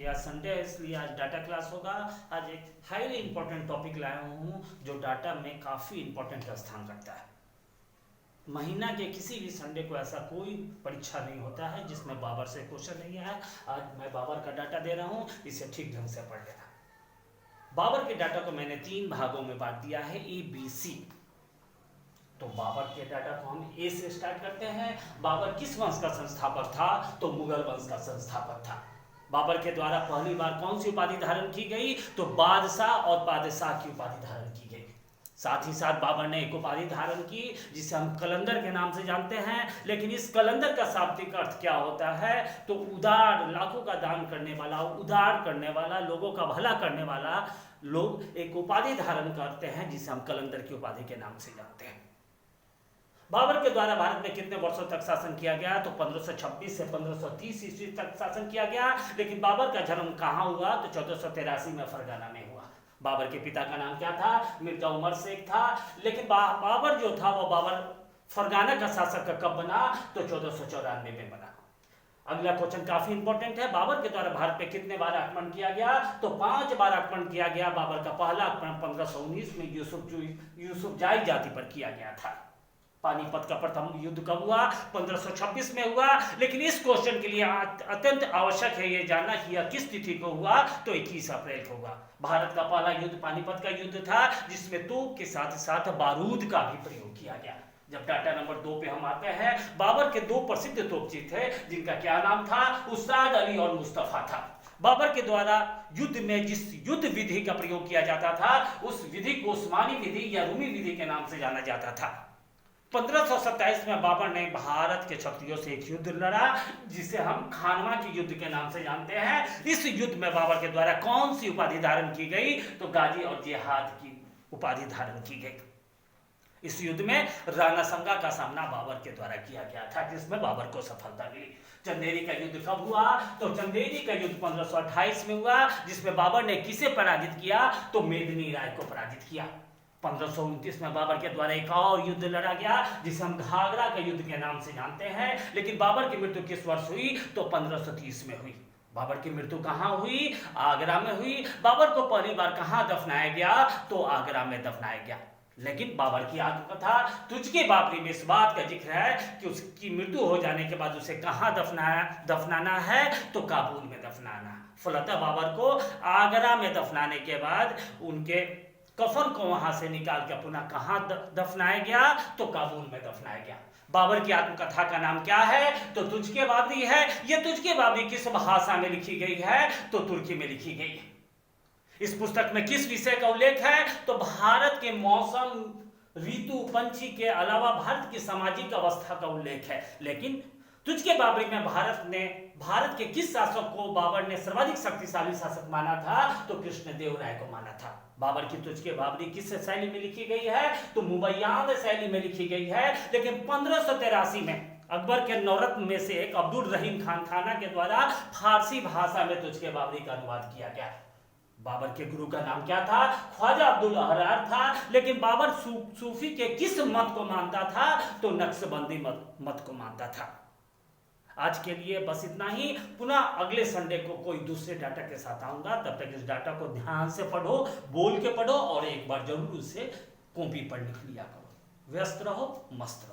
क्योंकि आज संडे है इसलिए आज डाटा क्लास होगा। आज एक हाईली इंपॉर्टेंट टॉपिक लाया हूँ जो डाटा में काफ़ी इंपॉर्टेंट स्थान रखता है। महीना के किसी भी संडे को ऐसा कोई परीक्षा नहीं होता है जिसमें बाबर से क्वेश्चन नहीं आया। आज मैं बाबर का डाटा दे रहा हूँ, इसे ठीक ढंग से पढ़ लेना। बाबर के डाटा को मैंने 3 भागों में बांट दिया है, ए बी सी। तो बाबर के डाटा को हम ए से स्टार्ट करते हैं। बाबर किस वंश का संस्थापक था? तो मुगल वंश का संस्थापक था। बाबर के द्वारा पहली बार कौन सी उपाधि धारण की गई? तो बादशाह और बादशाह की उपाधि धारण की गई। साथ ही साथ बाबर ने एक उपाधि धारण की जिसे हम कलंदर के नाम से जानते हैं। लेकिन इस कलंदर का शाब्दिक अर्थ क्या होता है? तो उदार, लाखों का दान करने वाला, उदार करने वाला, लोगों का भला करने वाला लोग एक उपाधि धारण करते हैं जिसे हम कलंदर की उपाधि के नाम से जानते हैं। बाबर के द्वारा भारत में कितने वर्षों तक शासन किया गया? तो 1526 से 1530 ईस्वी तक शासन किया गया। लेकिन बाबर का जन्म कहाँ हुआ? तो 1483 में फरगाना में हुआ। बाबर के पिता का नाम क्या था? मिर्जा उमर शेख था। लेकिन बाबर जो था वो बाबर फरगाना का शासक कब बना? तो 1494 में बना। अगला क्वेश्चन काफी इंपॉर्टेंट है। बाबर के द्वारा भारत पे कितने बार आक्रमण किया गया? तो 5 बार आक्रमण किया गया। बाबर का पहला आक्रमण 1519 में यूसुफ जाई जाति पर किया गया था। पानीपत का प्रथम युद्ध कब हुआ? 1526 में हुआ। लेकिन इस क्वेश्चन के लिए अत्यंत आवश्यक है ये जानना कि यह किस तिथि को हुआ? तो 21 अप्रैल को हुआ। भारत का पहला युद्ध पानीपत का युद्ध था जिसमें तोप के साथ साथ बारूद का भी प्रयोग किया गया। जब डाटा नंबर 2 पे हम आते हैं, बाबर के 2 प्रसिद्ध तोपची थे जिनका क्या नाम था? उस्ताद अली और मुस्तफा था। बाबर के द्वारा युद्ध में जिस युद्ध विधि का प्रयोग किया जाता था उस विधि को उस्मानी विधि या रूमी विधि के नाम से जाना जाता था। 1527 में बाबर ने भारत के क्षत्रियों से एक युद्ध लड़ा जिसे हम खानवा के युद्ध के नाम से जानते हैं। इस युद्ध में बाबर के द्वारा कौन सी उपाधि धारण की गई? तो गाजी और जिहाद की उपाधि धारण की गई। इस युद्ध में राणा संगा का सामना बाबर के द्वारा किया गया था जिसमें बाबर को सफलता मिली। चंदेरी का युद्ध कब हुआ? तो चंदेरी का युद्ध 1528 में हुआ जिसमें बाबर ने किसे पराजित किया? तो मेदिनी राय को पराजित किया। 1529 में बाबर के द्वारा एक और युद्ध लड़ा गया जिसे हम घाघरा का युद्ध के नाम से जानते हैं। लेकिन बाबर की मृत्यु किस वर्ष हुई? तो 1530 में हुई। बाबर की मृत्यु कहाँ हुई? आगरा में हुई। बाबर को पहली बार कहाँ दफनाया गया? तो आगरा में दफनाया गया। लेकिन बाबर की आत्मकथा तुझके बाबरी में इस बात का जिक्र है कि उसकी मृत्यु हो जाने के बाद उसे कहाँ दफनाना है? तो काबुल में दफनाना। फलतः बाबर को आगरा में दफनाने के बाद उनके कफन को वहां से निकाल के पुनः कहां दफनाया गया? तो काबुल में दफनाया गया। बाबर की आत्मकथा का नाम क्या है? तो तुझके बाबरी है। यह तुझके बाबरी किस भाषा में लिखी गई है? तो तुर्की में लिखी गई है। इस पुस्तक में किस विषय का उल्लेख है? तो भारत के मौसम, ऋतु, पंछी के अलावा भारत की सामाजिक अवस्था का उल्लेख है। लेकिन तुझके बाबरी में भारत के किस शासक को बाबर ने सर्वाधिक शक्तिशाली शासक माना था? तो कृष्णदेव राय को माना था। बाबर की तुझके बाबरी किस शैली में लिखी गई है? तो मुबैयाद शैली में लिखी गई है। लेकिन 1583 में अकबर के नौरत्न में से एक अब्दुल रहीम खान थाना के द्वारा फारसी भाषा में तुझके बाबरी का अनुवाद किया गया। बाबर के गुरु का नाम क्या था? ख्वाजा अब्दुल अहरार था। लेकिन बाबर सूफी के किस मत को मानता था? तो नक्शबंदी मत को मानता था। आज के लिए बस इतना ही। पुनः अगले संडे को कोई दूसरे डाटा के साथ आऊंगा। तब तक इस डाटा को ध्यान से पढ़ो, बोल के पढ़ो और एक बार जरूर उसे कॉपी पर लिख लिया करो। व्यस्त रहो, मस्त रहो।